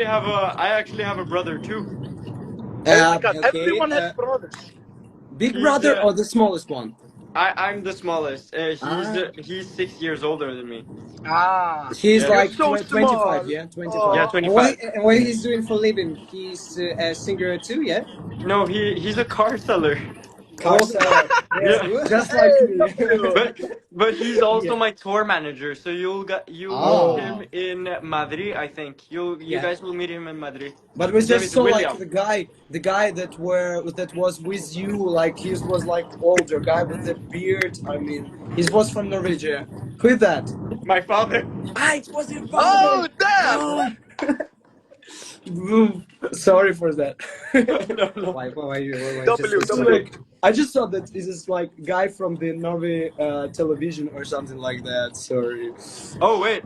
actually have a brother too. Oh my God, Okay. everyone has brothers. Big He's, brother or the smallest one? I'm the smallest. He's 6 years older than me. Ah, He's Yeah. you're like so 25, small. yeah, 25. Yeah, Oh. And what 25. and what he's doing for living? He's a singer too, yeah. No, he's a car seller. Car seller. Yeah, Yeah. just like Hey, me. W. But he's also Yeah. my tour manager, so you'll meet Oh. him in Madrid, I think. You Yeah. guys will meet him in Madrid. But we His name just is saw like William. the guy that was with you, like he was like older guy with the beard. I mean, he was from Norwegian. Who is that? My father. Ah, it was your father. Oh, damn! Ah. Sorry for that. No. Why just W, it's W. like I just thought that this is like guy from the Norway television or something like that. Sorry. Oh wait.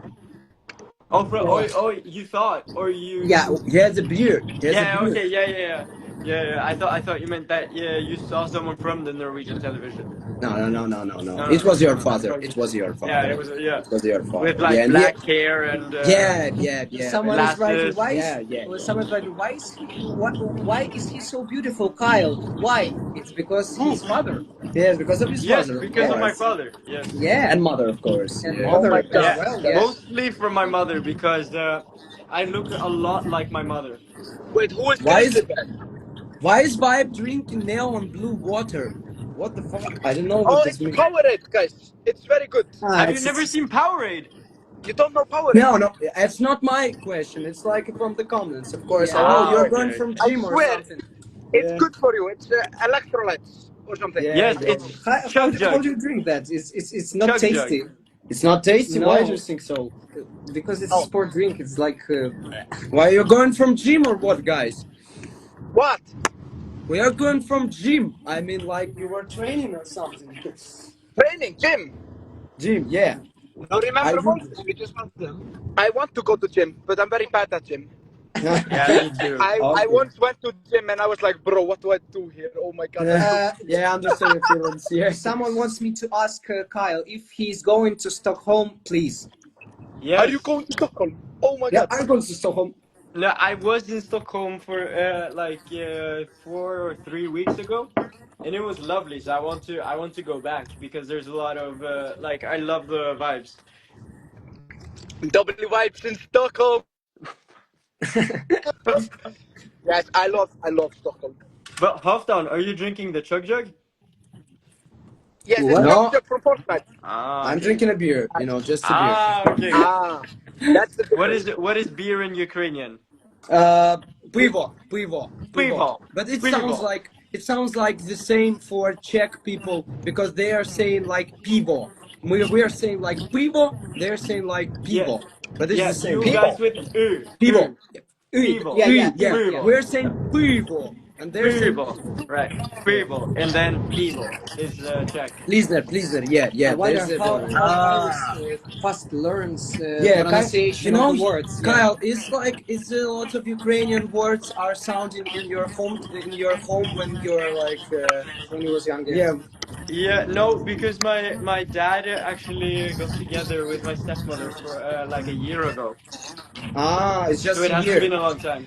Oh, you thought, or Yeah, you? he has a beard. He has a Yeah. beard. Okay. Yeah. I thought you meant that. Yeah, you saw someone from the Norwegian television. No. No. It was your No. father. It was your Yeah, it father. was. Yeah, It was your with father. Yeah, like and black hair and yeah. Someone is writing, glasses. someone's writing, why is he so beautiful, Kyle? Why? It's because Who? his father. Yes, because of his Yes, father, of because of my course. father. Yes. Yeah, And mother, of course. and Yeah. Oh mother my as God. Yeah, well. Yes. Yes. mostly from my mother because I look a lot like my mother. Wait, who is Why is Christian then? Vaeb drinking neon blue water? What the fuck? I don't know what Oh, this it's means. Powerade, guys. It's very good. Have you never seen Powerade? You don't know Powerade? No, it's not my question. It's like from the comments, of course. Yeah. Oh, you're going Okay. from I gym or swear, something. it's Yeah. good for you. It's electrolytes or something. Yeah, Yes, yeah. it's How chug do you jug. drink that? It's not Chug jug. tasty. It's not tasty. Why do you No, think so? because it's a Oh. sport drink. It's like Why you're going from gym or what, guys? What? We are going from gym. I mean, like you were training or something. Training, gym. Gym, yeah. No, remember I once? I want to go to gym, but I'm very bad at gym. Yeah, me too. I once went to gym and I was like, bro, what do I do here? Oh my God. Yeah, I understand your feelings. Yeah. someone wants me to ask Kyle if he's going to Stockholm, please. Yes. Are you going to Stockholm? Oh my Yeah, God. I'm going to Stockholm. No, I was in Stockholm for 4 or 3 weeks ago, and it was lovely. So I want to go back because there's a lot of I love the vibes. W vibes in Stockholm. Yes, I love Stockholm. But Halfdown, are you drinking the chug jug? Yes, it's No. Chug Jug from Fortnite. I'm Okay. drinking a beer, just a beer. Okay. That's the difference. What is beer in Ukrainian? Pivo. Pivo. But it Pivo. sounds like the same for Czech people because they are saying like pivo. We are saying like pivo, they're saying like pivo. But it's Yeah, the same. you guys with Pivo. Pivo. Yeah. Yeah. We're saying pivo. And they're saying Pivo. Right. Pivo. And then pivo is Czech. pleaser. Yeah. I wonder There's a how Kyle fast learns pronunciation of the words. Yeah. Kyle, it's like a lot of Ukrainian words are sounding in your home when you're like When he was younger. yeah. Yeah, no, because my dad actually got together with my stepmother for like a year ago. It's So just it a hasn't year. been a long time.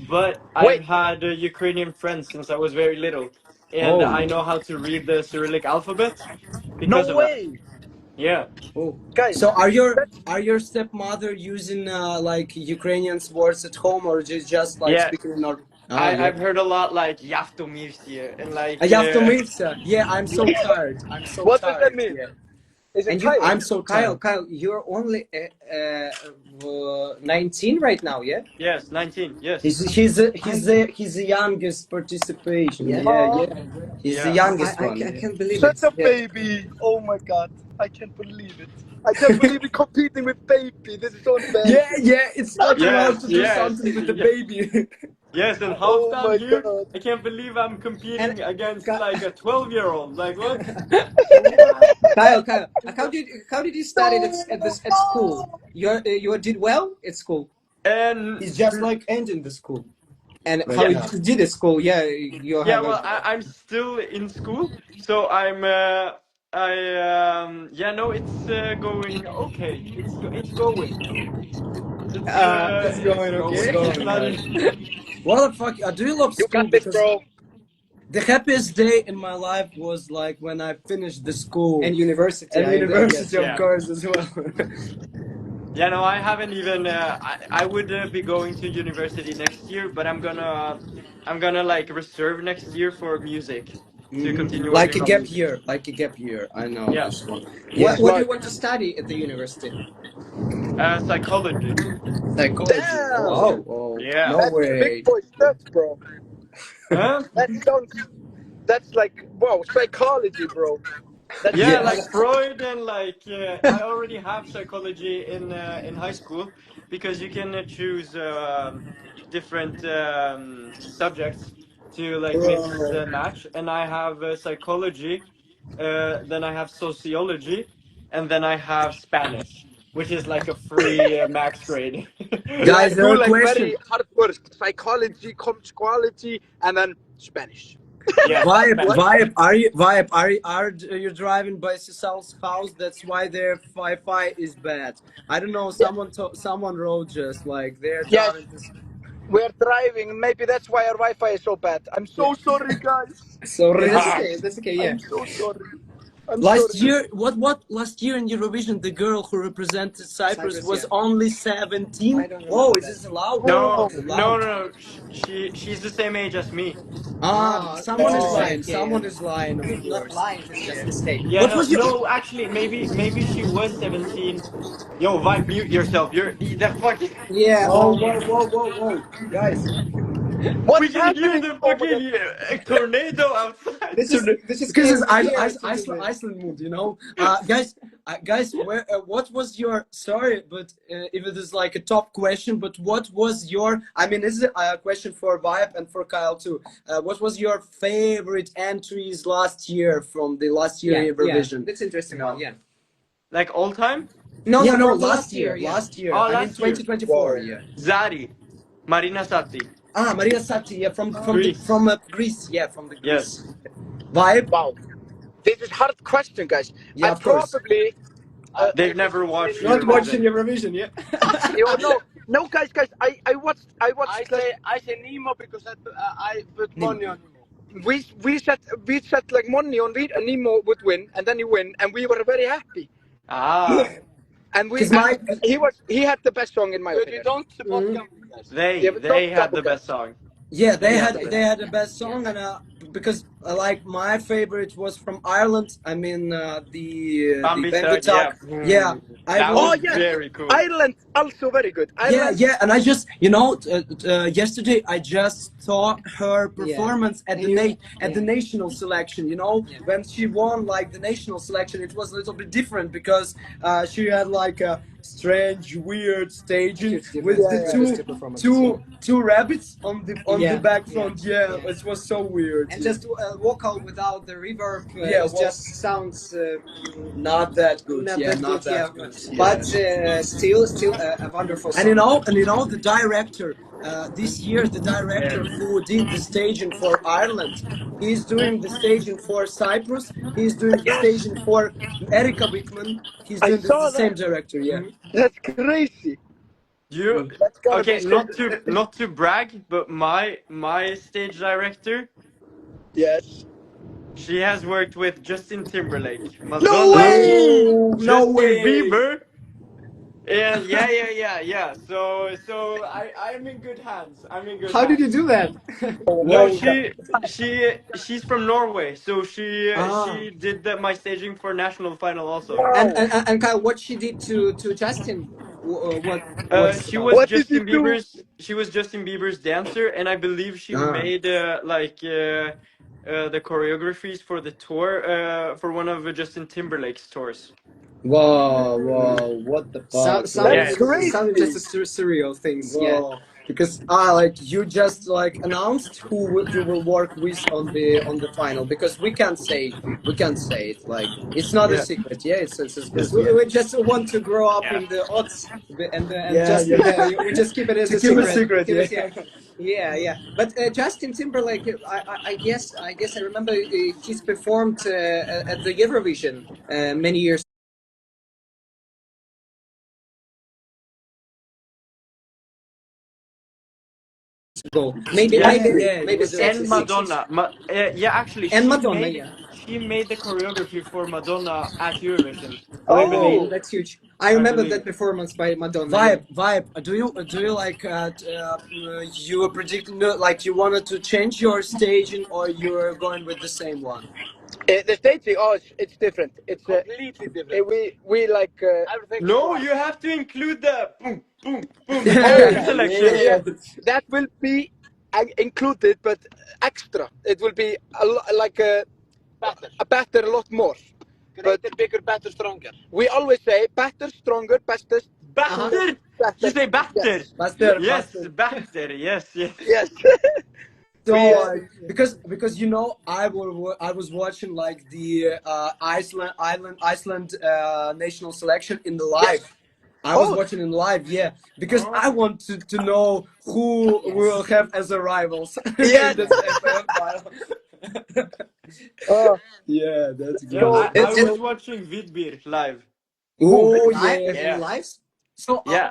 But I've Wait, had Ukrainian friends since I was very little. And Oh. I know how to read the Cyrillic alphabet no because of that. way. Yeah. Oh. Guys, So that's are your stepmother using like Ukrainian words at home or just like Yeah. speaking in our I've heard a lot like Yavtomirsie and like Yavtomirtsa. Yeah, I'm so tired. what does that mean? Yeah. Is it And you, Kyle? I'm so tired. Kyle, you're only 19 right now, yeah? yes, 19. Yes. He's the youngest participation. Yeah. Yeah. He's the Yeah. youngest one. I can't believe Such it. a baby. Oh my God. I can't believe it. I can't believe we're competing with baby. This is so embarrassing. Yeah, it's not Yes, allowed to do yes, something with the yeah. baby. Yes, and half Oh down my here, God. I can't believe I'm competing And- against like a 12-year-old. Like what? Kyle, how did you study at school? You did well at school, And It's just like ending the school. and But how yeah. you did at school? Yeah, you yeah, have well, I'm still in school, so no, it's going okay. It's going. It's going it's okay. going, man. What the fuck? Do you love You school? got this, Because bro. the happiest day in my life was like when I finished the school And university. and I university, guess. of Yeah. course, as well. Yeah, no, I haven't even. I would be going to university next year, but I'm gonna like reserve next year for music to continue Like working a on gap music. year, like a gap year. I know Yeah, this one. What Yeah, What do you Smart. want to study at the university? psychology. psychology. Damn. Oh, oh, Yeah. no That's big way. boy stuff, bro. Huh? That sounds. That's like wow, psychology, bro. That's Yeah, Yes. like Freud and like I already have psychology in high school because you can choose different subjects to like mix Bro. match, and I have psychology, then I have sociology, and then I have Spanish, which is like a free max grade. you Guys, have there two are like question. very hard words: psychology, comes quality, and then Spanish. Yeah, Vibe, What? Spanish. vibe. Are you driving by Sissal's house? That's why their Wi-Fi is bad. I don't know. Yeah. Someone wrote just like they're Yes, driving this. we're driving. Maybe that's why our Wi-Fi is so bad. I'm Yeah. so sorry, guys. Sorry. That's Ah, okay. That's okay. Yeah. I'm so sorry. I'm Last sorry. year, what last year in Eurovision, the girl who represented Cyprus Cyprus. was Yeah. only I 17. don't Whoa, remember is that. this allowed? no, Oh, It's no, no, allowed. no. She's the same age as me. Ah, Someone that's is a oh. lying. mistake. Yeah. Someone is lying, of Not course. lying. It's just Yeah. mistake. Yeah, What no, was your? no. Actually, maybe she was 17. Yo, Vibe, mute yourself. You're the fucking. Yeah. Whoa, Oh. whoa, whoa, whoa, whoa, guys. We What's can hear happening? the Oh my god. fucking tornado outside. This is Because came it's from here to Iceland mood, you know. Guys, where? What was your? Sorry, but if it is like a top question, but what was your? I mean, this is a question for Vibe and for Kyle too. What was your favorite entries last year from the last year Yeah. Yeah. Eurovision? That's interesting one. Yeah. Like all time? No, Yeah, no, no, from the last last year, year. Yeah. last year. Oh, I mean, last year. 2024. Wow. Yeah. Zari, Marina Satti, Maria Sati. Yeah, Greece. from Greece. Yeah, from the Greece. Yes. Vibe. Wow. This is hard question, guys. Yeah, I of course. probably. They've never watched Not watching Eurovision. Eurovision, yeah. You no, no, guys. I watched. I say Nemo because I put money on Nemo. We set like money on Nemo would win, and then he win, and we were very happy. Ah, And we Because my he had the best song in my opinion. But we don't support Mhm. gambling, guys. they Yeah, but don't they had double the guys. best song. Yeah, They had the they best. had the best song, and because like my favorite was from Ireland. I mean the Bambi Bambi Start, yeah. Talk. Yeah, I That was. Oh was yes, very cool. Ireland also very good. Yeah, Ireland. yeah, and I just yesterday I just saw her Yeah. performance at And the you- at the yeah. national selection. You know, Yeah. when she won like the national selection, it was a little bit different because she had like a strange, weird staging Huge difference with the Yeah, yeah. between those two performances. two rabbits on the Yeah, back yeah, front. Yeah, yeah. it was so weird. And just vocal without the reverb, Yeah, it well- just sounds not that good. not Yeah, that not good. Yeah, that good. but Yeah. still a wonderful song. And you know the director this year, the director who did the staging for Ireland, he's doing the staging for Cyprus. He's doing the Yes, staging for Erika Wickman. He's I doing this, the saw same that. director. Yeah. That's crazy. You That's gotta be okay? so. Not to brag, but my stage director, Yes. she has worked with Justin Timberlake, No Madonna, way! Oh no Justin way! Bieber, and yeah. So I'm in good hands. I'm in good How did hands. you do that? No, Whoa! she's from Norway, so Ah, she did my staging for national final also. Wow. And Kyle, what she did to Justin? What's She about? was What did you Justin do? Bieber's dancer, and I believe she ah. made the choreographies for the tour for one of Justin Timberlake's tours. Whoa! What the fuck? That's Yeah. Sounded just crazy. a surreal things. Yeah. Whoa. Because like you just like announced you will work with on the final because we can't say it like it's not a Yeah. secret. Yeah, it's good. Yes, we Yeah. just want to grow up Yeah. in the odds, and Yeah, just yeah. we just keep it as To a keep secret. a secret, Keep it- yeah. yeah. But Justin Timberlake, I guess I remember he's performed at the Eurovision many years ago. Maybe Yeah. maybe was And 6 Madonna. Yeah, actually, and Madonna, yeah. she made the choreography for Madonna at Eurovision. Will you Oh, believe? Oh, that's huge. I I remember believe that it. performance by Madonna. Yeah. Vibe. Do you like you were predicting like you wanted to change your staging or you're going with the same one? The staging, it's different. It's completely different. We like everything. No, you have to include the boom, boom, boom Yeah, selection. Yeah, that will be included, but extra. It will be like a better, a lot more. Greater, bigger, better, stronger. We always say better, stronger, bestest. Batter? You Better. say batter? Yes. Yes, batter. Yes, yes. Yes. So we. like because you know I was watching like the Iceland national selection in the live. Yes. I was Oh. watching in live, yeah, because Oh. I want to know who we'll have as a rivals Yes. in this final. Oh. Yeah, that's Yeah, good. So I it's was watching Vidbir live. Oh Live yeah. in Yeah. lives? So Yeah.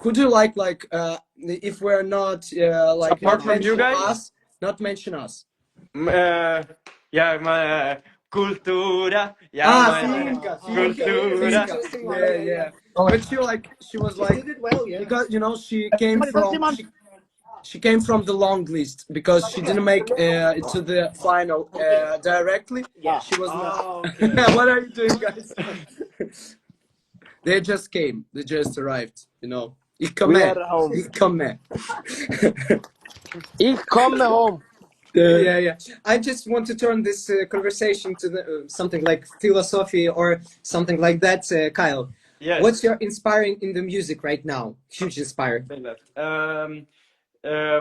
who do you like if we're not like Apart not from you mention guys? us, not mention us. Ja, maar cultura. Ja, Ah, maar Okay, that's cultura. interesting one. Yeah, Yeah, yeah. yeah. But she was She like did it well, yeah. because you know she came from the long list because she didn't make it to the final directly. Yeah. She was not. Oh, okay. What are you doing, guys? They just came. They just arrived. You know. Ich komme. we are home. Ich komme. Ich komme home. Yeah. I just want to turn this conversation to something like philosophy or something like that. Kyle, Yes. what's your inspiring in the music right now? Huge inspire. Say that.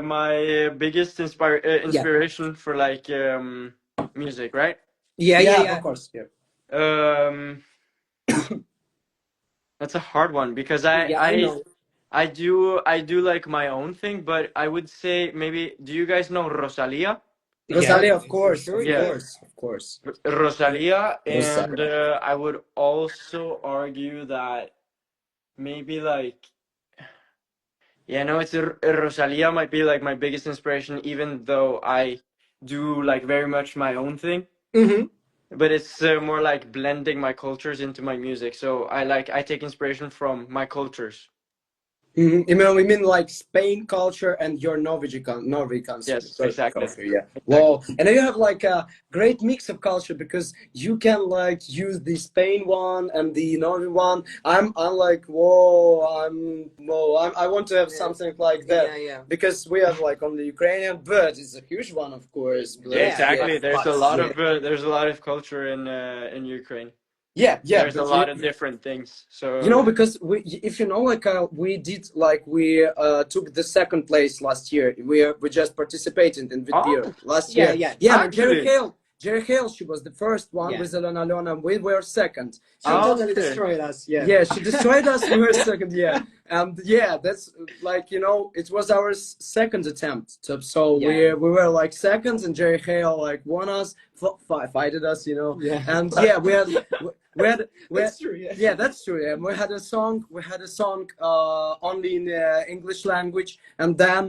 My biggest inspiration for like music, right? Yeah, of course. Yeah. Um, that's a hard one because Yeah, I know. I do like my own thing, but I would say maybe. Do you guys know Rosalia? Rosalia, Yeah, of course, sure, of Yeah. course, of course. Rosalia, and Rosalia. I would also argue that maybe like yeah, no, it's Rosalia might be like my biggest inspiration, even though I do like very much my own thing. Mm-hmm. But it's more like blending my cultures into my music. So I take inspiration from my cultures. We mean like Spain culture and your Norwegian Yes, exactly. culture, yeah. Exactly. Wow, and then you have like a great mix of culture because you can like use the Spain one and the Norwegian one. I'm like I want to have something like that Yeah. because we have like on the Ukrainian, but it's a huge one, of course. But, Yeah, Exactly. There's a lot yeah. of culture in Ukraine. Yeah, There's a but lot of different things. So you know, because if you know, like we did, like we took the second place last year. We just participated in Vidbeer last year. Yeah. And Actually. Jerry Hale, she was the first one Yeah. with Alona. We were second. She totally destroyed us. Yeah. Yeah, she destroyed us. We were second. Yeah, and yeah, that's like it was our second attempt. So we were like seconds, and Jerry Hale like won us, fighted us. Yeah. And yeah, we had That's true. Yeah. yeah, that's true. Yeah, we had a song only in English language, and then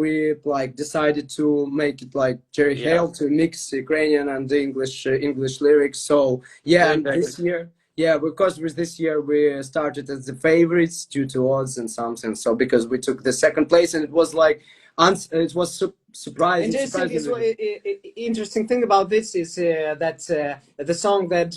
we like decided to make it like Jerry Hale to mix Ukrainian and the English lyrics. So yeah, and this year. Yeah, because with this year we started as the favorites due to odds and something. So because we took the second place, and it was like it was surprising. Interesting thing about this is that the song that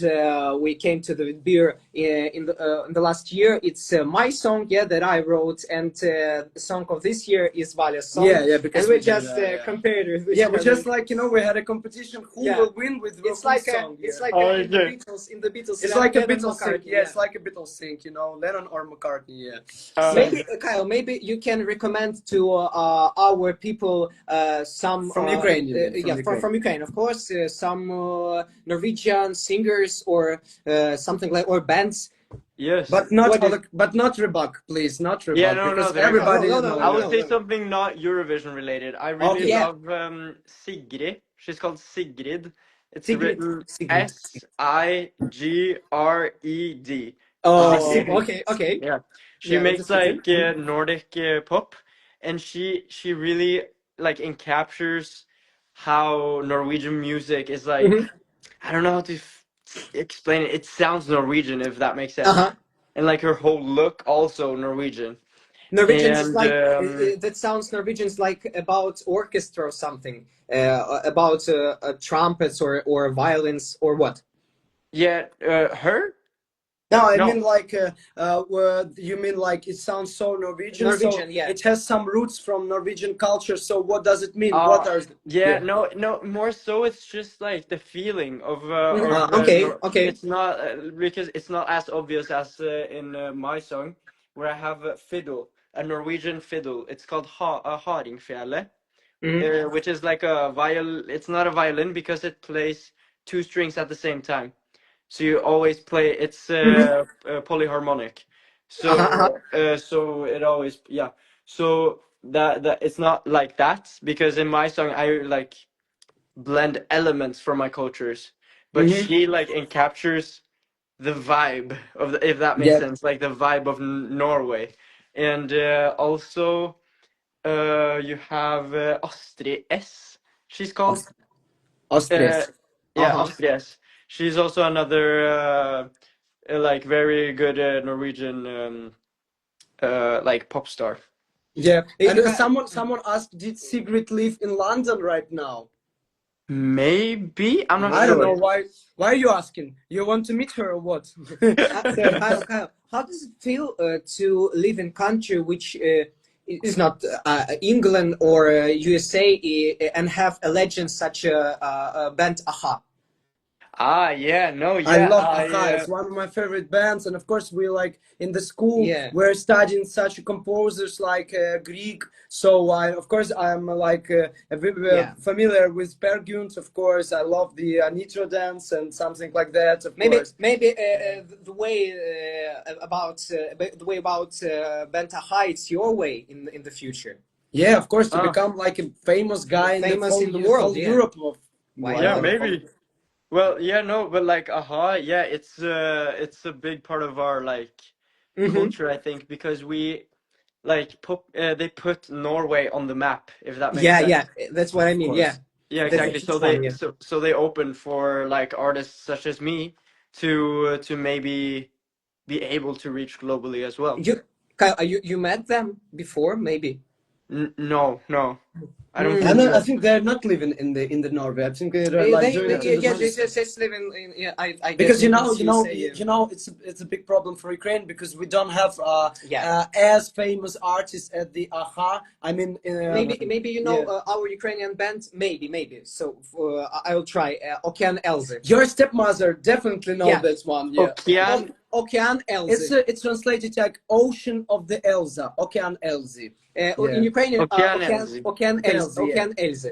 we came to the beer in the last year, it's my song, that I wrote, and the song of this year is Valia's song. Yeah, because we just compared it. Yeah, we just like we had a competition who will win with it's like song. It's like in the Beatles. It's like a Beatles thing. Yeah, it's like a Beatles thing, Lennon or McCartney. Yeah. Maybe Kyle, maybe you can recommend to our people some from Ukraine. From Ukraine, of course, some Norwegian singers or something like or bands. Yes, but not Rebug, please, not Rebug. Yeah, no, because no. Everybody. I would say something not Eurovision related. I really love Sigrid. She's called Sigrid. It's written Sigred. Oh, okay. Yeah, she makes like Nordic pop, and she really like encaptures how Norwegian music is like. Mhm. I don't know how to explain it. It sounds Norwegian, if that makes sense, Uh-huh. and like her whole look also Norwegian. Norwegian is And like that sounds Norwegian is like about orchestra or something, about trumpets or violins or what? yeah, her. No, I No, mean like you mean like it sounds so Norwegian, so Norwegian, yeah. it has some roots from Norwegian culture. So what does it mean? What uh, are yeah, yeah? no, no. More so, it's just like the feeling Mhm. of Okay, okay. it's not because it's not as obvious as in my song, where I have a fiddle, a Norwegian fiddle. It's called hardingfele, Mhm. which is like a viol. It's not a violin because it plays two strings at the same time. So you always play. It's Mhm. polyharmonic. Uh-huh, uh-huh. So it always, yeah. So that it's not like that, because in my song I like blend elements from my cultures, but Mm-hmm. she like encaptures the vibe of the, if that makes Yeah, sense, like the vibe of Norway. And also you have Astrid S. She's called. Uh, Ostres. yeah, Uh-huh. Astrid S. She's also another like very good Norwegian like pop star. Yeah, and Uh, someone asked, did Sigrid live in London right now? Maybe, I'm not I don't know sure. maybe. why. Why are you asking? You want to meet her or what? Kyle, how does it feel to live in country which is not England or USA and have a legend such a band AHA? Ah, yeah, no, I yeah, love Aha. It's one of my favorite bands, and of course, we like in the school Yeah, we're studying such composers like Grieg. So of course, I'm like yeah. familiar with Per Gynt. Of course, I love the Nitro dance and something like that. Of course, Maybe the way about band AHA, it's your way in the future. yeah, of course, to ah, become like a famous guy in the Famous in the whole world, yeah. Europe of Why like yeah, not? maybe. Well, yeah, no, but like, aha, yeah, it's a big part of our like Hmm. culture, I think, because we like they put Norway on the map, if that makes Yeah, yeah, sense. that's what I of mean. Yeah, course. Yeah, that's exactly. it's So fun. they Yeah. so they open for like artists such as me to maybe be able to reach globally as well. You, Kyle, you met them before, maybe? No, no, I don't And think Hmm. I so. think they're not living in the Norway. I think they're like doing it in the Yeah, they States. just live in yeah, I guess Because in USA. Yeah. it's a big problem for Ukraine because we don't have Yeah. as famous artists at the Aha. I mean, Maybe you know yeah. our Ukrainian band. Maybe. So I will try. Okean Elzy. Your stepmother definitely know Yeah. that one. Yeah, Okean. Okean Elzy. it's translated like Ocean of the Elza. Okean Elzy. In Yeah, Ukrainian, Okean Elzy. Okean Elzy. Yeah. Okean Elzy.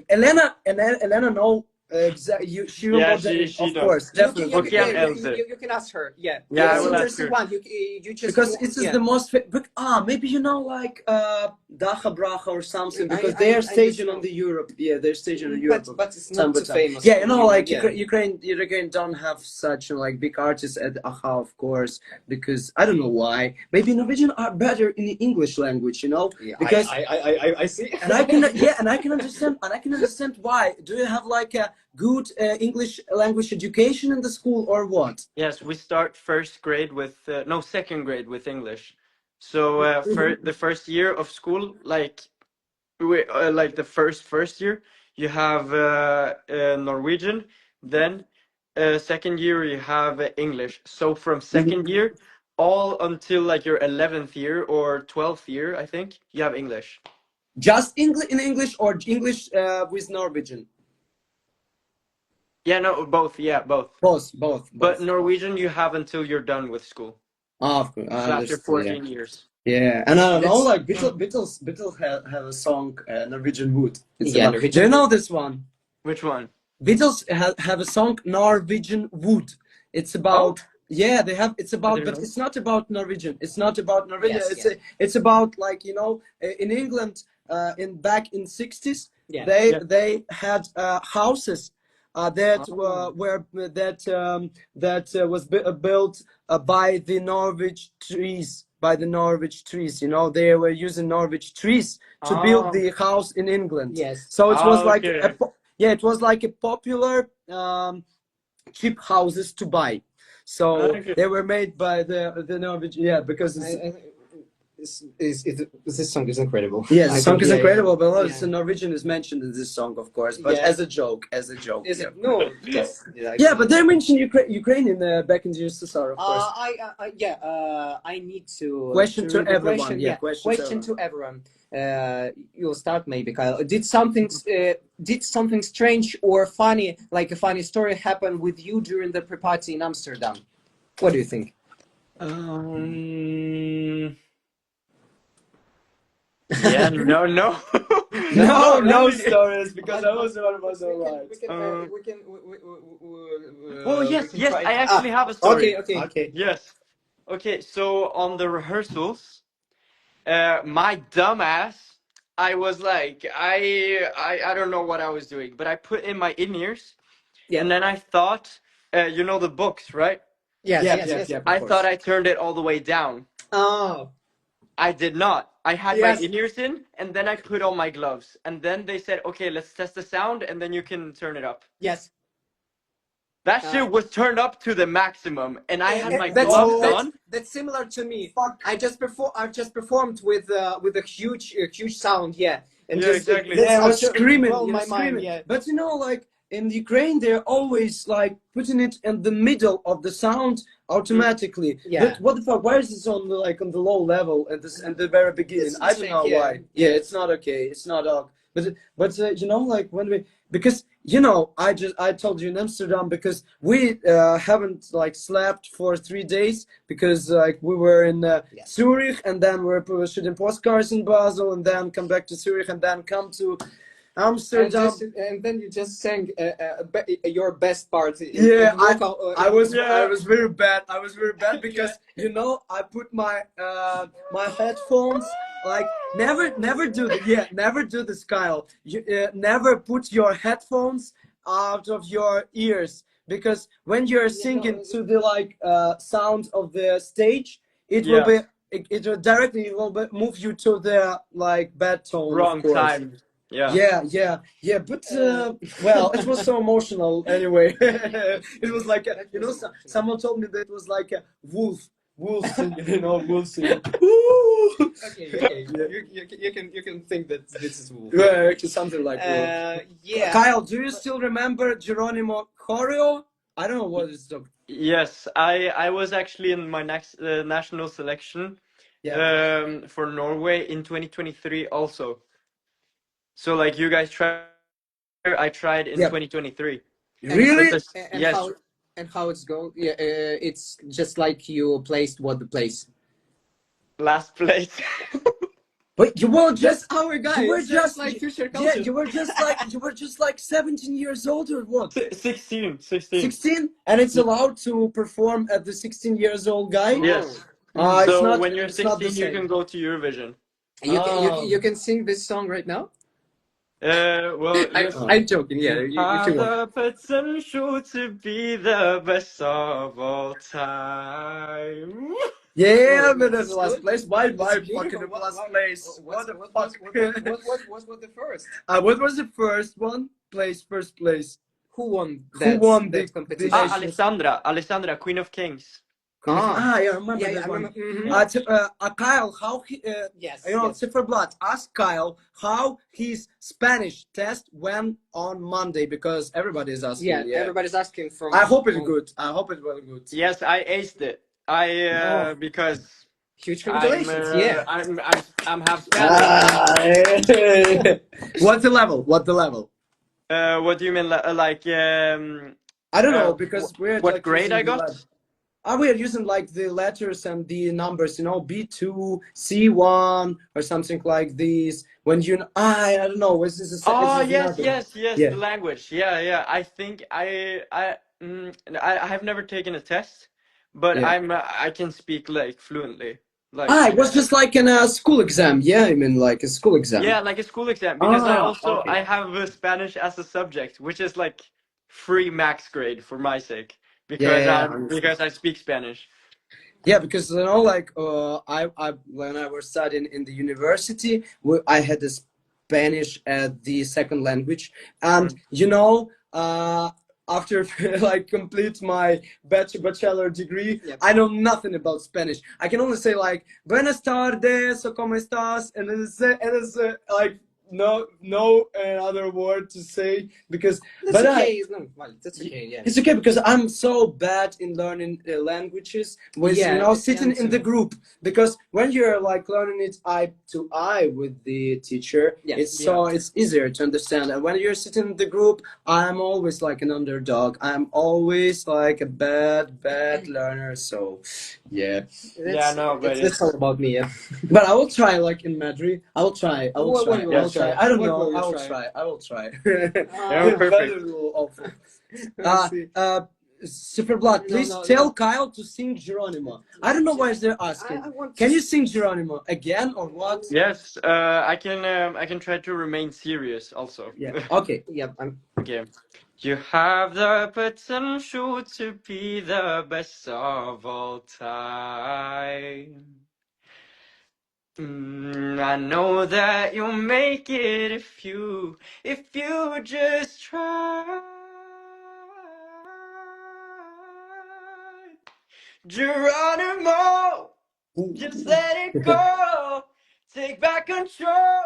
Elena know exactly. She will Yeah, know the, she of does. course, definitely. Okean Elzy. You can ask her. Yeah, Yeah, I it's will ask interesting her. one. You just Because it is yeah. the most but maybe you know like Dacha Bracha or something because they are I just staging on know. the Europe, yeah, they're staging in Europe But it's not too summertime. famous. Yeah, you know, like Yeah. Ukraine don't have such like big artists at Aha, of course, because I don't know why. Maybe Norwegian are better in the English language, you know, Yeah, because I see. and I can yeah, and I can understand why. Do you have like a good English language education in the school or what? Yes, we start first grade with no, second grade with English. So for the first year of school, like like the first year, you have Norwegian. Then second year you have English. So from second year all until like your 11th year or 12th year, I think you have English. Just English in English or English with Norwegian? Yeah, no, both. Yeah, both. But Both. Norwegian you have until you're done with school. Oh, of course, I So after understand. Yeah, 14 years. yeah, and I don't know, It's like Beatles have a song, Norwegian Wood. It's yeah, about. Do Norwegian. you know this one? Which one? Beatles have a song, Norwegian Wood. It's Oh, about. Yeah, they have. It's I about, didn't but know. it's not about Norwegian. It's not about Norwegian. Yes, It's yes. it's about like you know in England in back in 60s Yeah. they Yeah. they had houses that Oh. were that was built by the Norwich trees. by the Norwich trees. You know, they were using Norwich trees to build the house in England. Yes. So it was like okay. it was like a popular cheap houses to buy. So Okay. they were made by the Norwich. Yeah, because this song is incredible. yeah, the song is incredible, but Yeah. the Norwegian is mentioned in this song, of course, but Yeah. as a joke, Is yeah. it? No. Yes. Yeah, but they mentioned Ukrainian back in the Sissal, of course. I need to Question to read the everyone. question. Yeah, question to everyone. You'll start maybe, Kyle. Did something strange or funny, like a funny story, happen with you during the pre-party in Amsterdam? What do you think? Yeah, no. No Nothing. stories, because I was alright. Oh yes, I actually have a story. Okay. Yes. Okay, so on the rehearsals, my dumbass, I was like, I don't know what I was doing, but I put in my in-ears, Yeah. and then I thought, you know the books, right? Yes. I thought I turned it all the way down. Oh. I did not. I had Yes. my in-ears in, and then I put on my gloves, and then they said, okay, let's test the sound, and then you can turn it up. Yes. That shit was turned up to the maximum, and I had my That's- gloves that's- on. That's similar to me. I just performed with a huge sound. Yeah. And Yeah, just, exactly. Yeah, I was just screaming, blow you know, my mind. Yeah. But you know, like in Ukraine, they're always like putting it in the middle of the sound automatically. Yeah. But what the fuck? Why is this on the low level at the very beginning? It's I don't know yeah. why. Yeah, it's not okay. It's not ok. But you know, like when we, because you know, I told you in Amsterdam, because we haven't like slept for 3 days, because like we were in Zurich, and then we're shooting postcards in Basel, and then come back to Zurich, and then come to Amsterdam. And then you just sang your best part. Yeah, I was Yeah. very bad. I was very bad because you know, I put my my headphones, like never do never do this, Kyle. You never put your headphones out of your ears, because when you're singing to the like sound of the stage, it will be it will directly move you to the like bad tone. Wrong of course. time. Yeah. Yeah, but well, it was so emotional anyway. It was like you know, someone told me that it was like a wolf singing, you know, wolf singing. Okay. You can think that this is wolf. Yeah, something like wolf. Yeah. Kyle, do you still remember Geronimo choreo? I don't know what it's the. Yes, I was actually in my next national selection for Norway in 2023 also. So like you guys tried, I tried in 2023. Really? Yes. How it's going? Yeah, it's just like you placed the place. Last place. But you were just our guy. You were just like future yeah, culture. you were just like 17 years old or what? 16. 16, and it's allowed to perform at the 16 years old guy. Yes. It's So not, when you're it's not the 16, you same. can go to Eurovision. You can sing this song right now. Well, I'm joking. Yeah, have the potential to be the best of all time. Yeah, but that's the last place. Why fucking the last place? What the fuck? What was the first? What was the first one? First place. Who won the competition? Alessandra, Queen of Kings. I remember that one. Kyle, how he, yes, you know, yes. Ziferblat, ask Kyle how his Spanish test went on Monday, because everybody is asking. Yeah, everybody's asking from. I hope it's good. I hope it was good. Yes, I aced it. Because huge congratulations. I'm half Spanish. What's the level? What What do you mean? Like I don't know, because we're what like grade I got? We are using like the letters and the numbers, you know, B2, C1, or something like this. When you, I don't know, is this a yes, the language. Yeah. I think I have never taken a test, but I can speak like fluently. Like it was just like in a school exam. Yeah, I mean like a school exam. Yeah, like a school exam, because I have Spanish as a subject, which is like free max grade for my sake, because I speak Spanish. Yeah, because you know, like I when I was studying in the university, I had the Spanish as the second language, and you know, after like complete my bachelor degree, Yep. I know nothing about Spanish. I can only say like "Buenas tardes" or "Cómo estás," and it's like no other word to say because. That's But okay. No, well, that's okay. Yeah. it's okay because I'm so bad in learning languages with you Yeah, know yeah, sitting me in the too. group because when you're like learning it eye to eye with the teacher, Yeah. it's easier to understand. And when you're sitting in the group, I'm always like an underdog. I'm always like a bad learner. So yeah, Yeah, no, but That's all about me. Yeah. but I will try like in Madrid. I will try. I will What try. you I yeah, will will try. try? I don't What know. will you I will try? try. I will try. yeah, Ah, perfect. Very awful. I see. Ziferblat, No, please no, tell no. Kyle to sing Geronimo. I don't know why they're asking. I want Can to. you sing Geronimo again or what? Yes, I can try to remain serious also. Yeah. Okay. Yeah, I'm. Okay. You have the potential to be the best of all time. I know that you'll make it if you just try. Geronimo, just let it go. Take back control.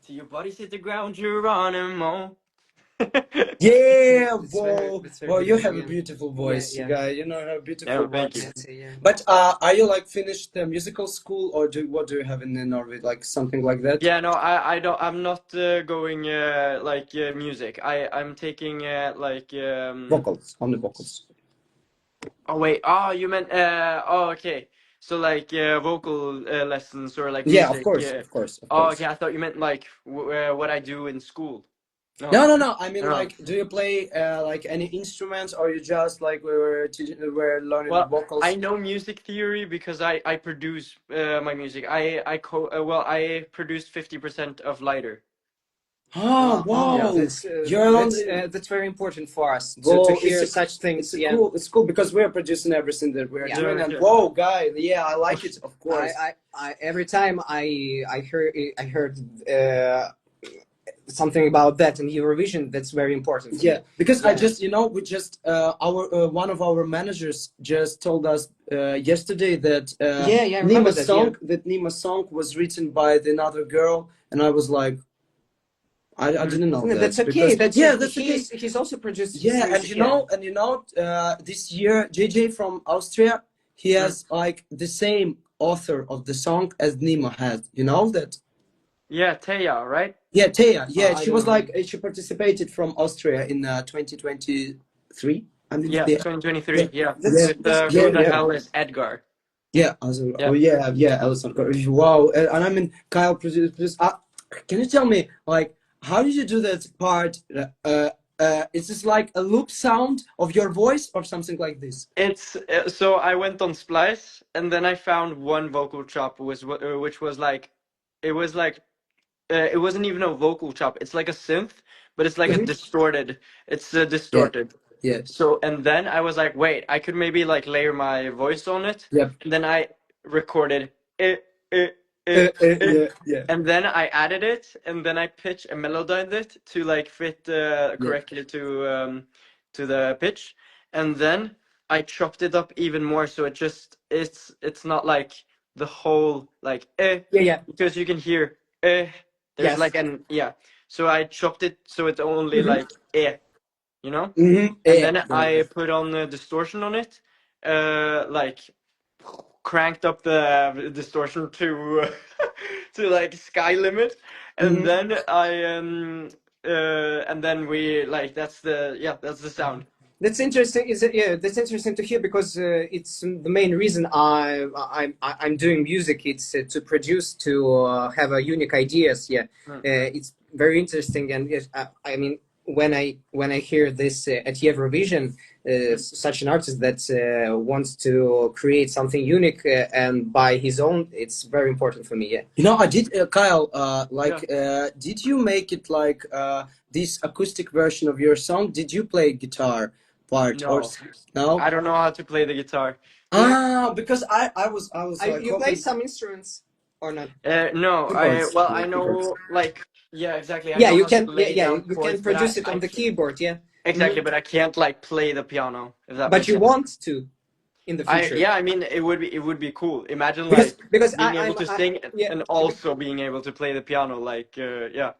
Till your body's hit the ground, Geronimo. Yeah, whoa, That's very well, you beautiful. have a Yeah. beautiful Yeah, voice, yeah. guy. You know, have a Yeah, beautiful thank you. voice. That's it, yeah. But are you like finished the musical school or what do you have in Norway, like something like that? Yeah, no, I don't. I'm not going like music. I'm taking like Vocals, only vocals. Oh wait. Oh, you meant oh okay. So like vocal lessons or like Yeah, of music. course, of course, of Oh course. okay. I thought you meant like what I do in school. No. No. I mean, No. like, do you play like any instruments, or you just like we were learning Well, I vocals? know music theory because I produce my music. I produced 50% of Lighter. Oh, Yeah. wow! You're on the. That's very important for us to Whoa, hear such things. Yeah. it's cool because we're producing everything that we're Yeah. doing, No, and okay. whoa, guy, yeah, I like it, of course. I every time I heard something about that in Eurovision, that's very important for Yeah, me. because I Yeah. just, you know, we just our one of our managers just told us yesterday that I remember that. Yeah. Nima's song was written by another girl, and I was like, I didn't know No, that that's okay. because That's yeah, that's okay. he's also produced his Yeah, music. and you know, this year JJ from Austria, he has like the same author of the song as Nima has. You know that? Yeah, Taya, right? Yeah, Taya. Yeah, I she don't was know. like she participated from Austria in 2023. I mean, Yeah, yeah, 2023. Yeah. yeah, With yeah, who the yeah. hell is Edgar? Yeah, also, Yeah. oh yeah, Alessandro. Wow, and I mean, Kyle produced. Can you tell me, like, how did you do that part? Is this like a loop sound of your voice or something like this? It's so I went on Splice and then I found one vocal chop which was like it was like it wasn't even a vocal chop. It's like a synth, but it's like a Mhm. distorted. It's Yeah, distorted. yeah, So and then I was like, wait, I could maybe like layer my voice on it. yep. And then I recorded it, it, it, it, Yeah, and then I added it, and then I pitch and melodized it to like fit yeah. correctly to the pitch, and then I chopped it up even more, so it's not like the whole like Yeah. because you can hear there's Yes. like an yeah, so I chopped it so it's only Mm-hmm. like you know, Mm-hmm. and Yeah, then yeah, I put on the distortion on it, like cranked up the distortion to to like sky limit, and mm-hmm. then and then we like that's the sound. That's interesting. That's interesting to hear because it's the main reason I'm doing music. It's to produce, to have a unique ideas. Yeah, Mm. it's very interesting, and I mean when I hear this at Eurovision, such an artist that wants to create something unique and by his own, it's very important for me. Yeah. You know, I did, Kyle. Did you make it like this acoustic version of your song? Did you play guitar part or No, no? I don't know how to play the guitar. Ah, because I was like You play hoping some instruments or not? No, keyboards. I Keyboards. know, like, yeah, exactly. I Yeah, know you how to can. Yeah, lay yeah, down you can chords, but produce it I on the can't, keyboard. Yeah, exactly, but I can't like play the piano, if that but makes you sense. want to in the future. Yeah, I mean, it would be cool. Imagine like Because being able to sing yeah, and also being able to play the piano, like, yeah,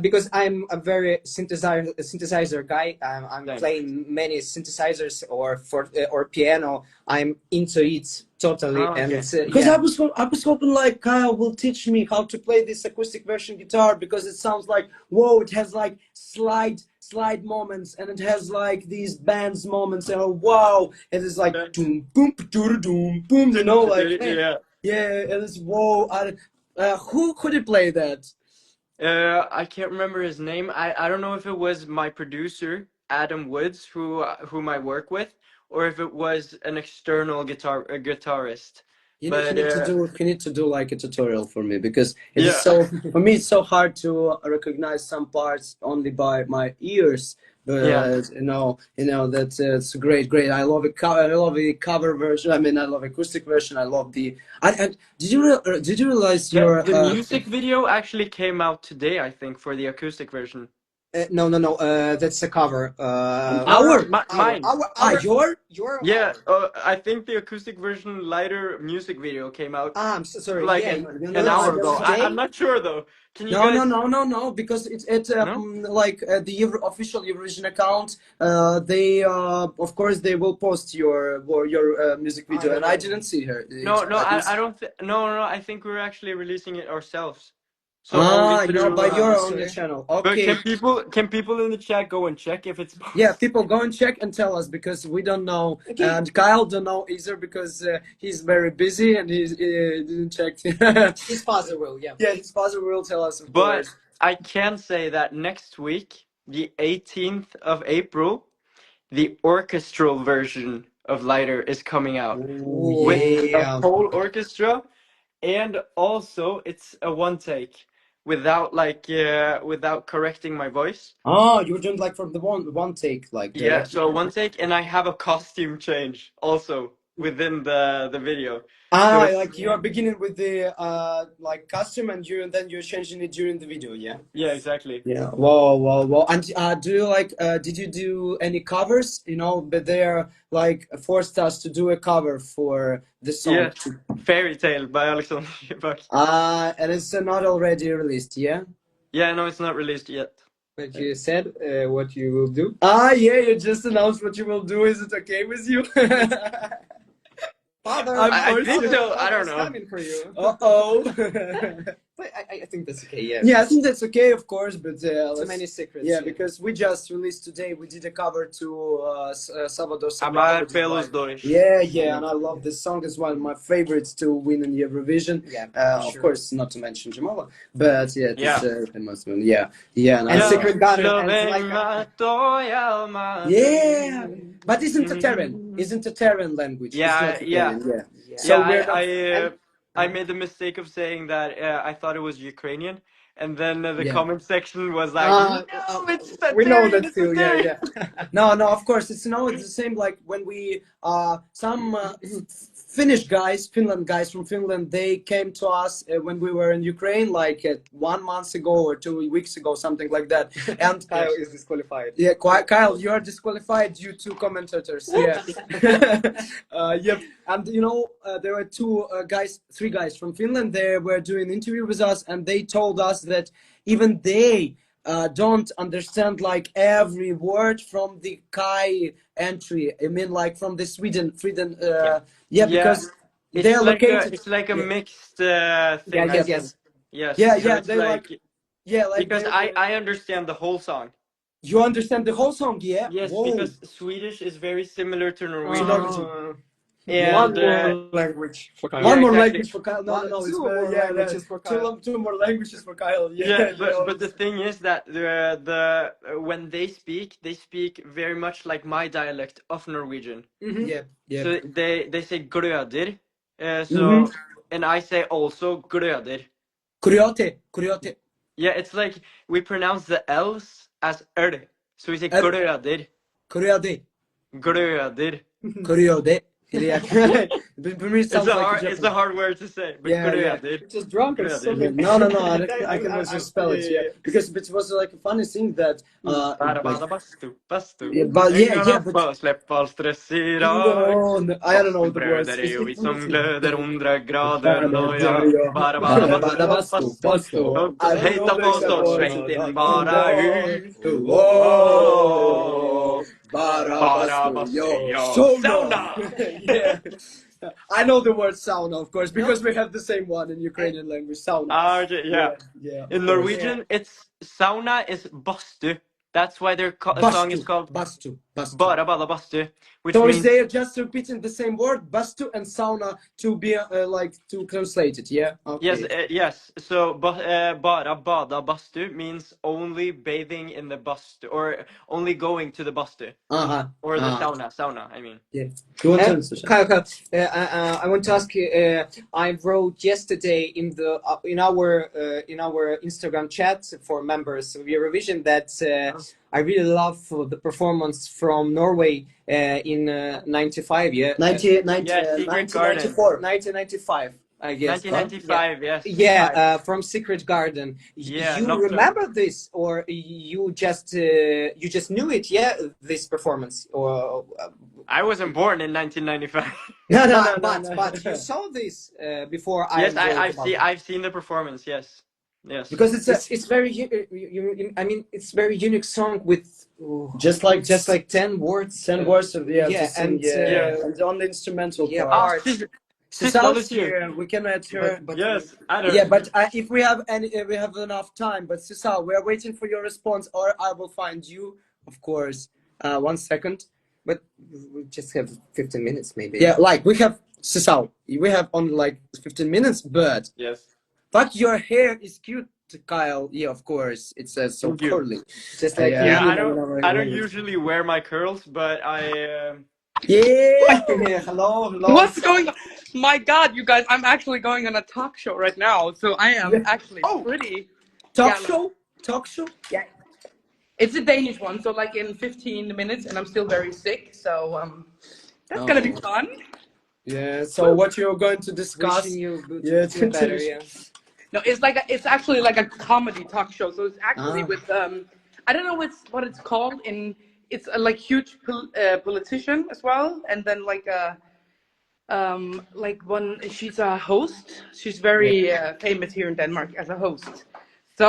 because I'm a very synthesizer guy. I'm same. playing many synthesizers or piano. I'm into it totally, Oh, and okay. Because yeah. I was hoping like Kyle will teach me how to play this acoustic version guitar because it sounds like whoa, it has like slide moments and it has like these bands moments and wow, it is like doom boom doom boom, you know, like Yeah. yeah, it is whoa. Who could it play that? I can't remember his name. I don't know if it was my producer, Adam Woods, whom I work with, or if it was an external guitarist. But You need to do like a tutorial for me because it is yeah, so for me it's so hard to recognize some parts only by my ears. yeah. But that it's great. I love it. I love the cover version. I mean, I love acoustic version. I love the. Did you realize your The music video actually came out today, I think, for the acoustic version. No. That's a cover. No, no, our mine. Your Yeah, our. I think the acoustic version lighter music video came out I'm so sorry. like Yeah, an no, I hour don't ago. know. I'm today. not sure though. Can you No, guys? because it's No? like the official Eurovision account. They of course they will post your music I video, don't and I know. didn't see her. No, I didn't I see. don't think. No, no, I think we're actually releasing it ourselves. So only You're through. by your own Sorry. channel. But Okay. can people in the chat go and check if it's Yeah, possible? people go and check and tell us because we don't know, Okay. and Kyle don't know either because he's very busy and he didn't check. His father will. Yeah. Yeah, his father will tell us, of But course. I can say that next week, the 18th of April, the orchestral version of Lighter is coming out Oh with Ooh. a yeah. whole orchestra, and also it's a one take without without correcting my voice. Oh, you're doing like from the one take, like Yeah, directly. so one take, and I have a costume change also within the video. So Ah, it's like you are beginning with the like costume and then you're changing it during the video, yeah? yeah, exactly. Yeah. Whoa. And do you like did you do any covers? You know, but they're like forced us to do a cover for the song. Yes, Fairy Tale by Alexandro. And it's not already released, yeah? Yeah, no, it's not released yet. But you said what you will do. Ah, yeah, you just announced what you will do. Is it okay with you? Father, I'm I forced think to. so. I don't father's know. coming for you. Uh-oh. But I think that's okay. Yeah. Yeah, I think that's okay, of course, but Too let's. many secrets. Yeah, because we just released today. We did a cover to Salvador Sobral, Amar which is pelos like, dois. yeah, and I love this song. It's one of my favorites to win in Eurovision. Yeah. Of Sure. course, not to mention Jamala, but yeah, Yeah. it must win. Yeah, and I And love. Secret Garden and Slovenia like. toja alma. Yeah, but isn't a Terran language? It's Yeah, not yeah, Italian. Yeah, Yeah. yeah. so we're not. I made the mistake of saying that I thought it was Ukrainian, and then the Yeah. comment section was like, "No, it's We know Tatarian, that it's too. Yeah, Tatarian." yeah. No, of course it's it's the same like when we some Finland guys from Finland, they came to us when we were in Ukraine like 1 month ago or 2 weeks ago, something like that. And Kyle is disqualified. yeah, Kyle, you are disqualified due to commentators. Yeah, yep. And there were three guys from Finland. They were doing an interview with us, and they told us that even they don't understand like every word from the Kai entry. I mean, like from the Sweden, Yeah, because it's they're like located. a Yeah, mixed Yeah. thing, I Yes. think. Yes. Yes, yeah, so yeah. it's They like, yeah, like because they. I understand the whole song. You understand the whole song, yeah? Yes, Whoa. because Swedish is very similar to To Norwegian, Norwegian. One and more language for Kyle. yeah, One more exactly. language for Kyle. No. It's Two more languages for Kyle. two more languages for Kyle. Yeah, Yeah, yeah. but the thing is that when they speak very much like my dialect of Norwegian. Yeah, yeah. So they say gröder, Mm-hmm. and I say also gröder. Kuriote. Yeah, it's like we pronounce the L's as so we say Er, gröder, Kuriode. gröder. Kuriode. Yeah. For me, it sounds like a It's a Japanese. hard word to say. But Yeah, yeah. Just drunk or Yeah, something. no. I can just spell it. Yeah, because it was like a funny thing that Bara like bada bastu, bastu. yeah, but Ängarna but släpp all stress idag. no, I don't know the words. Bröder är vi som glöder 100 grader, Ja, nåja. ja. Bara Bara bada bada bastu, bastu, bastu. I will hejta not på oss och accept släpp in bara ut. Whoa, bara Bara bastu, bastu, yo, ja. sauna. Sauna! Yeah. I know the word sauna, of course, because we have the same one in Ukrainian language, sauna. Okay, yeah. Yeah. In Of course. Norwegian, it's sauna is bastu. That's why their song is called Bastu. Bara bada bastu, which So is means they just repeating the same word, bastu and sauna, to be like to translate it? Yeah. Okay. yes. So bara bada bastu means only bathing in the bastu or only going to the bastu or the sauna. I mean. Yeah. You want to answer? Kyle, I want to ask you. I wrote yesterday in our Instagram chat for members of Eurovision that I really love the performance from Norway in '95. Yeah, 1994. 1995. I guess. 1995, yes. Yeah, from Secret Garden. Yeah, You Nocturne. remember this, or you just knew it? Yeah, this performance, or I wasn't born in 1995. but you saw this before. Yes, wrote about it. I've seen the performance. Yes. Because It's very I mean it's very unique song with just like 10 words. 10 words of yeah, and on the instrumental part. Sissal Sissal's here. We can add her. But yes, I don't. Yeah, but if we have we have enough time. But Sissal, we are waiting for your response, or I will find you, of course. 1 second. But we just have 15 minutes, maybe. Yeah, like we have Sissal. We have only like 15 minutes, but Yes. but your hair is cute, Kyle. Yeah, of course. It says so curly. Just like Yeah, I don't usually wear my curls, but I. Yeah. Hello. What's going on? My God, you guys, I'm actually going on a talk show right now, so I am actually pretty. Talk show? Yeah. It's a Danish one, so like in 15 minutes, and I'm still very sick, so that's gonna be fun. Yeah. So what you're going to discuss? Wishing you good, Yeah, better, yeah. No, it's actually like a comedy talk show, so it's actually with I don't know what it's called it's a like huge politician as well, and then like she's a host. She's very famous here in Denmark as a host. So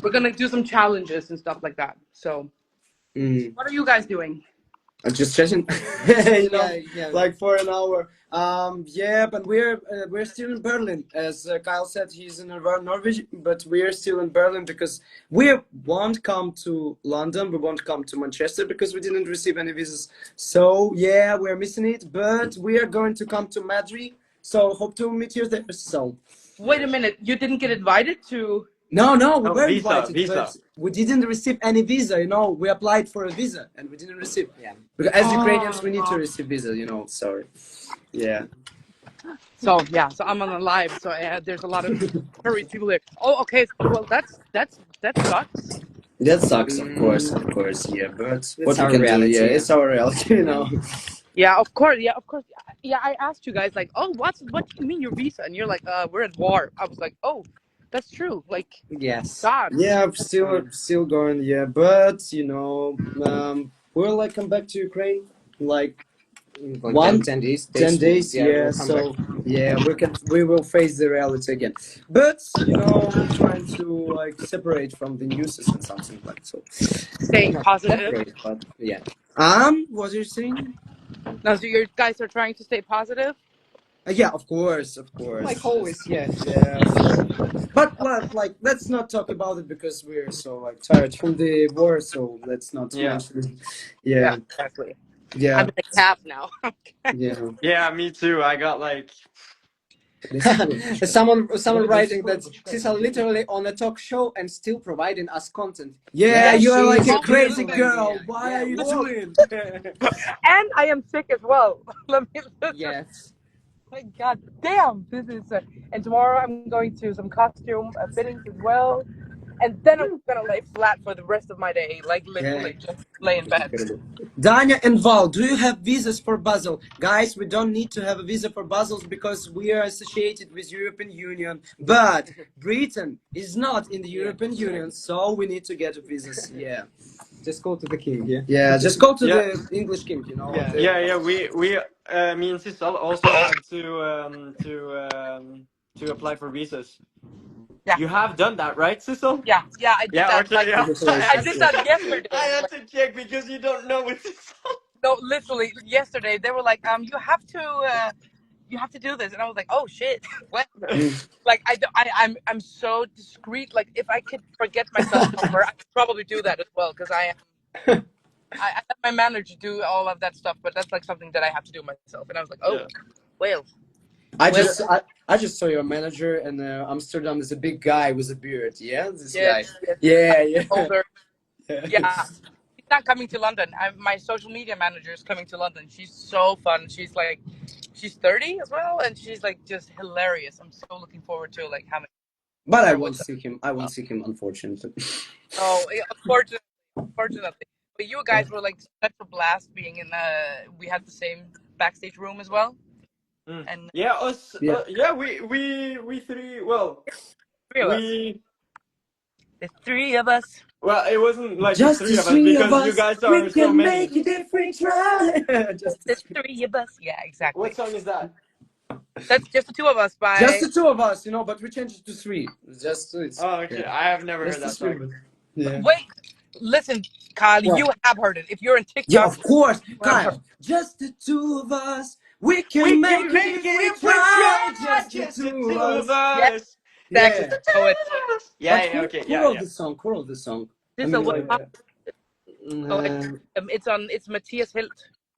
we're gonna do some challenges and stuff like that. So what are you guys doing? I'm just checking, like for an hour. Yeah, but we're still in Berlin. As Kyle said, he's in Norway, but we're still in Berlin because we won't come to London. We won't come to Manchester because we didn't receive any visas. So yeah, we're missing it. But we are going to come to Madrid. So hope to meet you there. So wait a minute, you didn't get invited to? No, we were invited, visa. but we didn't receive any visa. We applied for a visa and we didn't receive. Yeah, because as Ukrainians, we need to receive visa. Sorry. Yeah. So I'm on a live. So there's a lot of hurried people there. Oh, okay. Well, that sucks. That sucks, of course. Yeah, but what our we can reality, do? Yeah, it's our reality, Yeah, of course. Yeah, I asked you guys like, oh, what do you mean your visa? And you're like, we're at war. I was like, oh, that's true. Like, yes. God. Yeah, I'm still going. Yeah, but we'll like come back to Ukraine like 10 days. 10 days. Yeah, we'll so yeah, we will face the reality again. But we're trying to like separate from the news and something like so. Staying positive. But yeah. What are you saying? No, so you guys are trying to stay positive. Yeah, of course. Like always, yeah. But like, let's not talk about it because we're so like tired from the war. So let's not mention it. Yeah, exactly. Yeah, I'm in a cab now. Yeah, me too. I got like. Someone writing that Sissal literally on a talk show and still providing us content. Yeah, you are like a she's crazy beautiful. girl. Why are you doing? And I am sick as well. Yes. My God damn, this is. And tomorrow I'm going to some costume fittings as well. and then I'm gonna lay flat for the rest of my day, like literally just lay in bed. Danya and Val, do you have visas for Basel? Guys, we don't need to have a visa for Basel because we are associated with European Union. But Britain is not in the European Union, so we need to get a visa. Yeah. Just go to the king. Yeah. Yeah, just go to Yeah. the English king, you know. Yeah. Yeah. Me and Sissal also had to apply for visas. Yeah. You have done that, right, Sissal? Yeah, I did Yeah. that. Okay. Like, Yeah. I did that yesterday. I had Like, to check because you don't know with Sissal. no, literally yesterday they were like, you have to do this, and I was like, oh shit. What? Like I'm so discreet. Like if I could forget my cell number, I could probably do that as well because I let my manager do all of that stuff, but that's like something that I have to do myself. And I was like, oh, Yeah. well. I just saw your manager in Amsterdam. Is a big guy with a beard. Yeah, this Yes, guy. yes. Yeah. Older. Yeah. He's not coming to London. My social media manager is coming to London. She's so fun. She's 30 as well, and she's like just hilarious. I'm so looking forward to like having But I her won't with see him. I won't see him, unfortunately. Oh, yeah, unfortunately. But you guys were like such a blast being in we had the same backstage room as well. And Yeah, us. Yeah. Yeah, we three. Well, three of us. The three of us. Well, it wasn't like Just the three the of us three of because you us, guys we are so can many. make a different try. Just The three of us. Yeah, exactly. What song is that? That's just the two of us by. Just the two of us, you know, but we changed it to three. Just it's. Oh, okay. Yeah. I have never Just heard the that three. song. Yeah. Wait, listen, Kyle. What? You have heard it. If you're in TikTok. Yeah, of course. you have heard Kyle, just the two of us. We can We make can it make if it we if we try. try. Just the Just the two two of of us. Yeah, us. exactly. Yeah. So it. Yeah, But yeah, okay, who yeah, wrote yeah. the song? Who wrote the song? This I is mean, what. like, It's Matthias Hilt.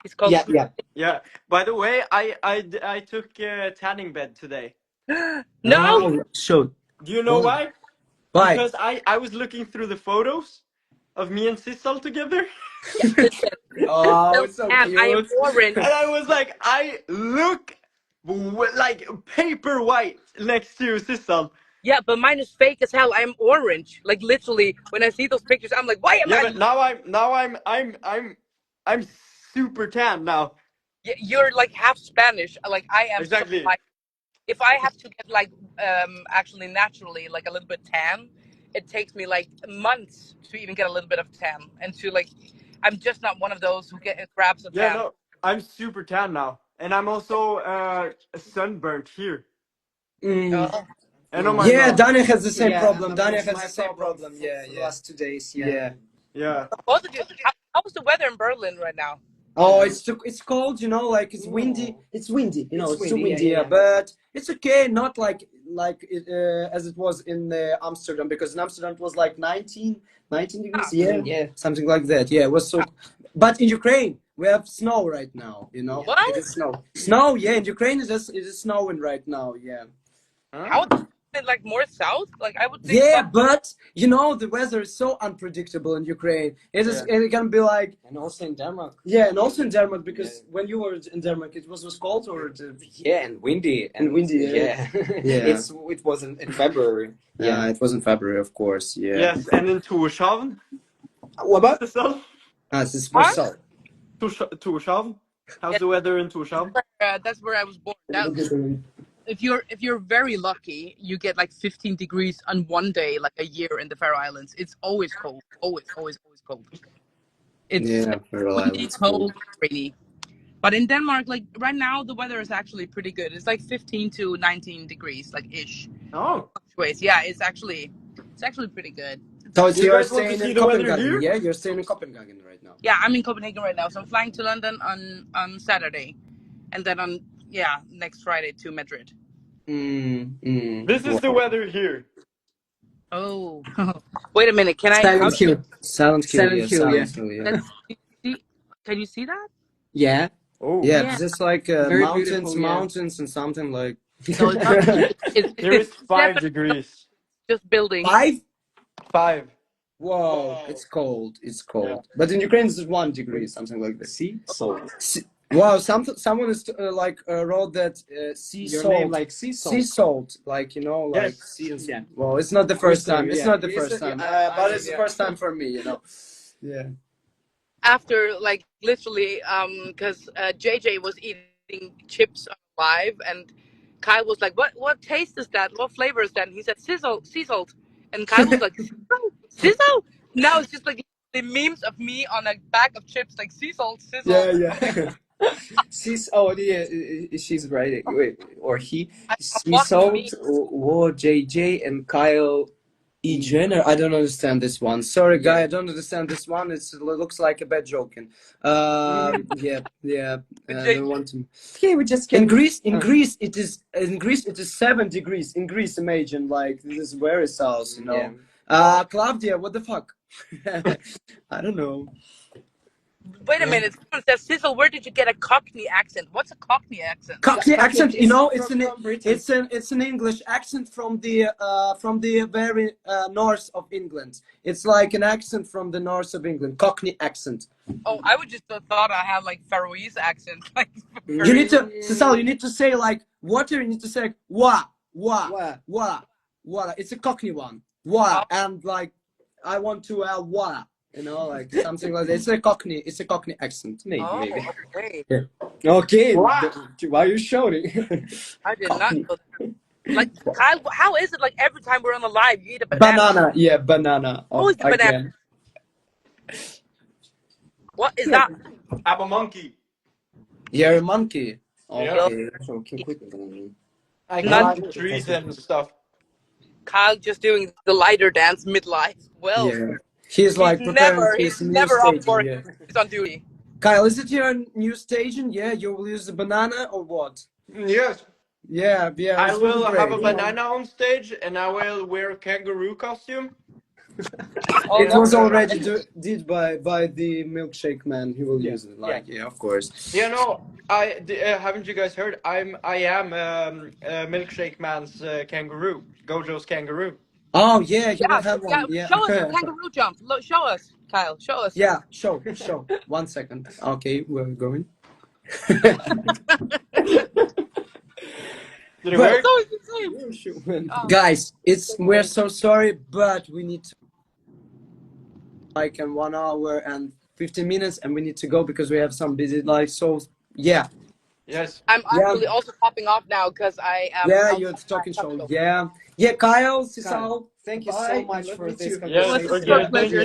It's called. yeah. Yeah. By the way, I took tanning bed today. No. So Do you know why? why? Because I was looking through the photos of me and Sissal together. Yeah, listen. Oh, it's so And I am cute. orange. And I was like, I look like paper white next to Sissal. Yeah, but mine is fake as hell. I'm orange. Like literally, when I see those pictures, I'm like, why am Yeah, I? but I'm super tan now. You're like half Spanish. Like I am. So Exactly. like, if I have to get like actually naturally like a little bit tan, it takes me like months to even get a little bit of tan, and to like, I'm just not one of those who grabs a Yeah, tan. no, I'm super tan now, and I'm also sunburnt here Oh. and on my Yeah, mouth. Daniel has the same Yeah, problem. and Daniel that's has my the same problem. for Yeah, the yeah. last 2 days. Yeah. Yeah. Both of you. How's the weather in Berlin right now? Oh, it's cold, you know, like it's windy. It's windy, you know, It's it's too windy, windy, yeah. but it's okay. Not like it, as it was in Amsterdam, because in Amsterdam it was like 19 degrees. Yeah, something like that. Yeah, it was so. But in Ukraine we have snow right now. You know, What? it is snow. Snow, yeah. In Ukraine it is snowing right now. Yeah. How is it like more south? Like I would think. Yeah, but you know the weather is so unpredictable in Ukraine. It can be like, And also in Denmark. yeah, and also in Denmark, because when you were in Denmark it was cold or Yeah, and windy. And windy, Yeah. Yeah. It was in February. yeah, it was in February, of course. Yeah. Yes, and in Torshavn, What about? Sissal? This is What? Warsaw. Torshavn. How's the weather in Torshavn? That's where I was born. If you're very lucky, you get like 15 degrees on one day, like a year in the Faroe Islands. It's always cold. Always cold. It's Yeah, Faroe windy, Islands. cold, rainy. But in Denmark, like right now, the weather is actually pretty good. It's like 15 to 19 degrees, like ish. Oh, Fluctuates. Yeah, it's actually pretty good. So You you're guys want to staying see in the weather Copenhagen, here? yeah? You're staying in Copenhagen right now. Yeah, I'm in Copenhagen right now, so I'm flying to London on Saturday, and then on next Friday to Madrid. This is the weather here. Oh, wait a minute. Can I? Silent Hill. Silent Hill, Silent yeah. Hill, yeah. Silent Hill, yeah. Let's see. Can you see that? Yeah. Oh, Yeah, Yeah. it's just like Very mountains, beautiful, yeah. mountains, and something like. No, it's not. here is It's 5 definitely degrees. just building. 5? 5. Whoa, it's cold. It's cold. But in Ukraine it's 1 degree, something like this. See? So. Wow, someone is wrote that sea Your salt, name like sea salt. sea salt, like, you know, like Yes. sea. Yeah. Well, it's not the first time. It's Yeah. not the It's first a- time, I but mean, it's the yeah. first time for me, you know. Yeah. After like literally, because JJ was eating chips live, and Kyle was like, what taste is that? What flavor is that? And he said sea salt. And Kyle was like, sizzle? Now it's just like the memes of me on a bag of chips, like sea salt, sizzle. Yeah, I'm like, yeah. She's right. Wait, or he. I'm Sea walking salt, me. or JJ and Kyle. E. Jenner, I don't understand this one. Sorry, guy, Yeah. I don't understand this one. It looks like a bad joking. Yeah, yeah. I don't want to. Okay, we just In can. Greece, it is 7 degrees. In Greece, imagine like this is very south, you know. Claudia, what the fuck? I don't know. Wait a minute. Someone says, Sizzle, where did you get a Cockney accent? What's a Cockney accent? Cockney accent, you is know, from Britain. it's an English accent from the very north of England. It's like an accent from the north of England. Cockney accent. Oh, I would just have thought I had like Faroese accent. Like, You need to, Sissal, you need to say like water. You need to say like, wa, Wa. water. It's a Cockney one. Wa, Oh. and like I want to water. You know, like something like that. It's a Cockney accent. Maybe. oh, Maybe. okay. Okay. Wow. Why are you shouting? I did not know that. Like, Kyle, how is it like every time we're on the live, you eat a banana? Banana. Yeah, banana. How is the banana? Again. What is that? I'm a monkey. You're a monkey. Yeah. Okay. I Not- climb trees and stuff. Kyle just doing the lighter dance midlife. Well, Yeah. He's like preparing his new never off staging. work. Yeah. He's on duty. Kyle, is it your new staging? Yeah, you will use the banana or what? Yes. Yeah. I it's will really have a great. banana on stage, and I will wear a kangaroo costume. Oh, It that was was already did by the milkshake man. He will use it. Like, yeah, of course. Yeah, no, haven't you guys heard? I am Milkshake Man's kangaroo, Gojo's kangaroo. Oh yeah, he will yeah. have one. Yeah. Show us your kangaroo jump. Look, show us, Kyle. Show us. Yeah. Show. 1 second. Okay, we're going. Did it But- work? So it's the same. Guys, we're so sorry, but we need to like in 1 hour and 15 minutes, and we need to go because we have some busy life. So yeah, Yes. I'm Yeah. actually also popping off now because I am. yeah, outside you're talking my show. cup. Yeah, Kyle, Sissal. Thank you Bye. so much Let for me this too. conversation. Yes, Okay, thank you.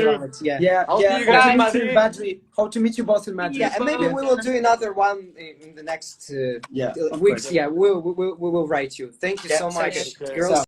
Yeah. I'll see you Hope guys to in meet you in Madrid. Madrid. Hope to meet you both in Madrid. Yeah, and maybe we will do another one in the next Yeah, of weeks. course. Yeah, we will write you. Thank you Yeah, so much, okay. girls.